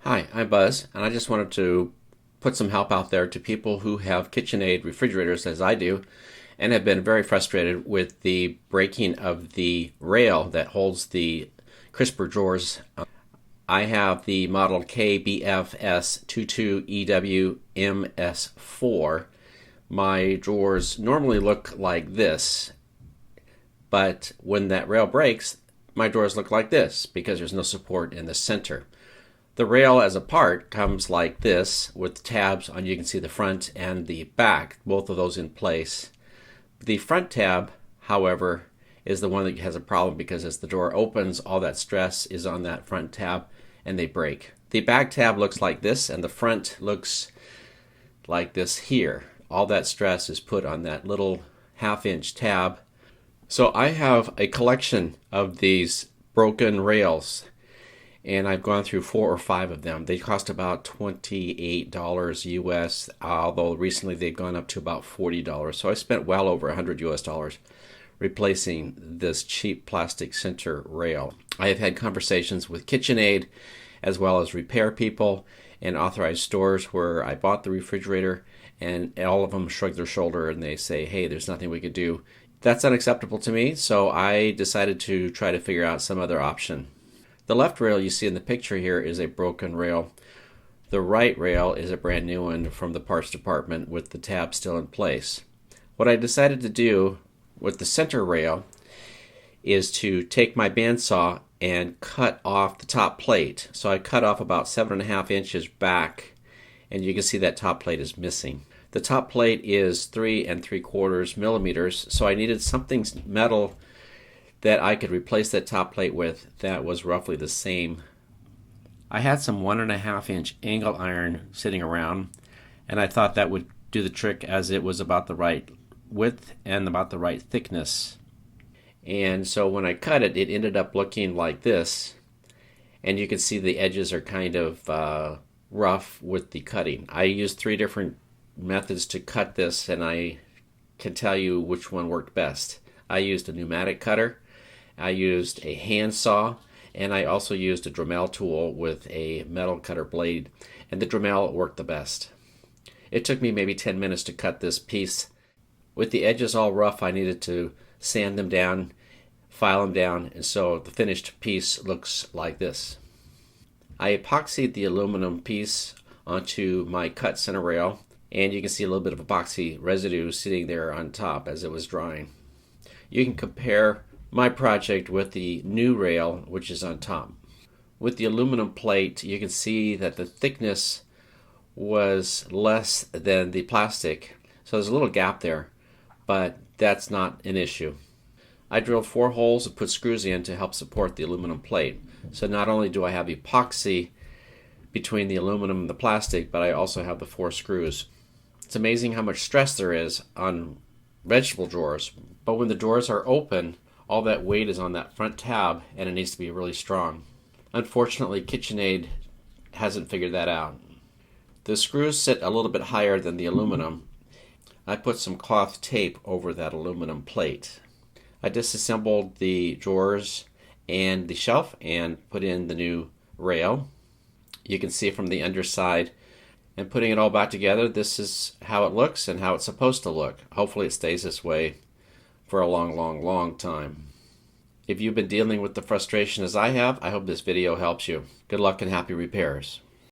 Hi, I'm Buzz, and I just wanted to put some help out there to people who have KitchenAid refrigerators, as I do, and have been very frustrated with the breaking of the rail that holds the crisper drawers. I have the model KBFS22EWMS4. My drawers normally look like this, but when that rail breaks, my drawers look like this because there's no support in the center. The rail as a part comes like this with tabs on. You can see the front and the back, both of those in place. The front tab, however, is the one that has a problem because as the door opens, all that stress is on that front tab and they break. The back tab looks like this and the front looks like this here. All that stress is put on that little half-inch tab. So I have a collection of these broken rails, and I've gone through 4 or 5 of them. They cost about $28 US, although recently they've gone up to about $40. So I spent well over $100 US replacing this cheap plastic center rail. I have had conversations with KitchenAid as well as repair people and authorized stores where I bought the refrigerator, and all of them shrug their shoulder and they say, hey, there's nothing we could do. That's unacceptable to me, so I decided to try to figure out some other option. The left rail you see in the picture here is a broken rail. The right rail is a brand new one from the parts department with the tab still in place. What I decided to do with the center rail is to take my bandsaw and cut off the top plate. So I cut off about 7.5 inches back, and you can see that top plate is missing. The top plate is 3 3/4 millimeters, so I needed something metal that I could replace that top plate with that was roughly the same. I had some 1.5-inch angle iron sitting around, and I thought that would do the trick as it was about the right width and about the right thickness. And so when I cut it, it ended up looking like this, and you can see the edges are kind of rough with the cutting. I used 3 different methods to cut this, and I can tell you which one worked best. I used a pneumatic cutter, I used a hand saw, and I also used a Dremel tool with a metal cutter blade, and the Dremel worked the best. It took me maybe 10 minutes to cut this piece. With the edges all rough, I needed to sand them down, file them down, and so the finished piece looks like this. I epoxied the aluminum piece onto my cut center rail, and you can see a little bit of epoxy residue sitting there on top as it was drying. You can compare my project with the new rail, which is on top. With the aluminum plate, you can see that the thickness was less than the plastic, so there's a little gap there, but that's not an issue. I drilled 4 holes and put screws in to help support the aluminum plate. So not only do I have epoxy between the aluminum and the plastic, but I also have the 4 screws. It's amazing how much stress there is on vegetable drawers, but when the drawers are open, all that weight is on that front tab and it needs to be really strong. Unfortunately, KitchenAid hasn't figured that out. The screws sit a little bit higher than the aluminum. I put some cloth tape over that aluminum plate. I disassembled the drawers and the shelf and put in the new rail. You can see from the underside, and putting it all back together, this is how it looks and how it's supposed to look. Hopefully it stays this way for a long time. If you've been dealing with the frustration as I have, I hope this video helps you. Good luck and happy repairs.